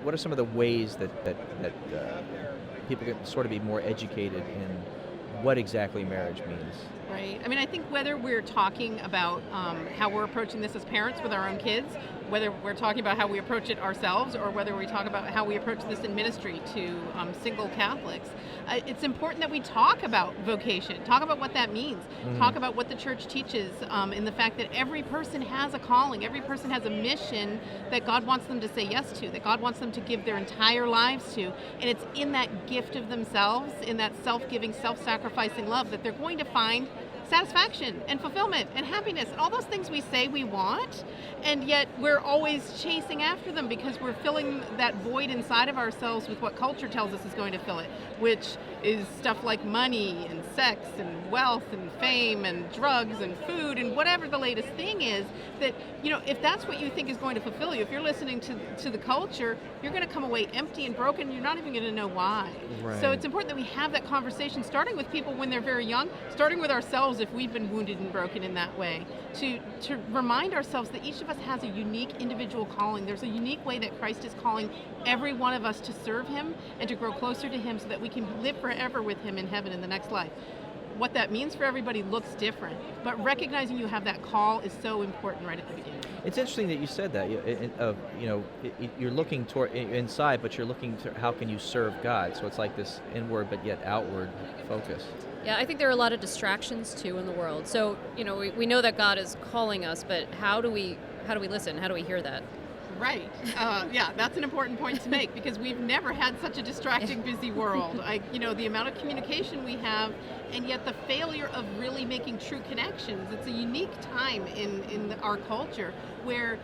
what are some of the ways that people can sort of be more educated in what exactly marriage means? Right. I mean, I think whether we're talking about how we're approaching this as parents with our own kids, whether we're talking about how we approach it ourselves, or whether we talk about how we approach this in ministry to single Catholics, it's important that we talk about vocation, talk about what that means, talk about what the church teaches in the fact that every person has a calling, every person has a mission that God wants them to say yes to, that God wants them to give their entire lives to, and it's in that gift of themselves, in that self-giving, self-sacrificing love that they're going to find satisfaction and fulfillment and happiness and all those things we say we want, and yet we're always chasing after them because we're filling that void inside of ourselves with what culture tells us is going to fill it, which is stuff like money and sex and wealth and fame and drugs and food and whatever the latest thing is. That, you know, if that's what you think is going to fulfill you, if you're listening to the culture, you're going to come away empty and broken. You're not even going to know why. Right. So it's important that we have that conversation, starting with people when they're very young, starting with ourselves if we've been wounded and broken in that way, to remind ourselves that each of us has a unique individual calling. There's a unique way that Christ is calling every one of us to serve him and to grow closer to him so that we can live forever with him in heaven in the next life. What that means for everybody looks different, but recognizing you have that call is so important right at the beginning. It's interesting that you said that. You're looking toward inside, but you're looking to how can you serve God. So it's like this inward but yet outward focus. Yeah, I think there are a lot of distractions too in the world. So, we know that God is calling us, but how do we listen? How do we hear that? Right. Yeah, that's an important point to make because we've never had such a distracting, busy world. The amount of communication we have, and yet the failure of really making true connections. It's a unique time in our culture where,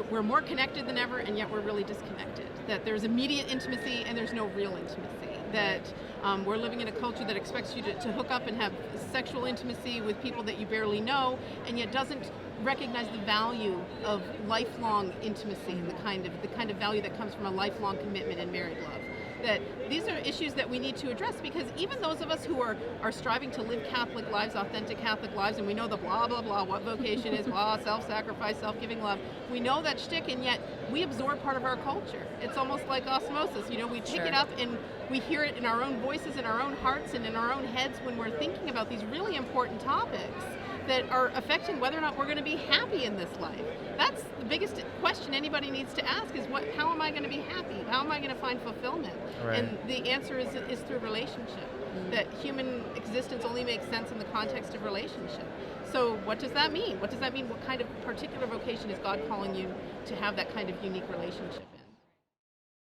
we're more connected than ever, and yet we're really disconnected. That there's immediate intimacy and there's no real intimacy. That we're living in a culture that expects you to hook up and have sexual intimacy with people that you barely know, and yet doesn't recognize the value of lifelong intimacy and the kind of value that comes from a lifelong commitment in married love. That these are issues that we need to address because even those of us who are striving to live Catholic lives, authentic Catholic lives, and we know the blah, blah, blah, what vocation is, blah, self-sacrifice, self-giving love, we know that shtick, and yet we absorb part of our culture. It's almost like osmosis. We pick it up and we hear it in our own voices, in our own hearts, and in our own heads when we're thinking about these really important topics that are affecting whether or not we're going to be happy in this life. That's the biggest question anybody needs to ask is how am I going to be happy? How am I going to find fulfillment? Right. And the answer is through relationship. That human existence only makes sense in the context of relationship. So what does that mean? What does that mean? What kind of particular vocation is God calling you to have that kind of unique relationship in?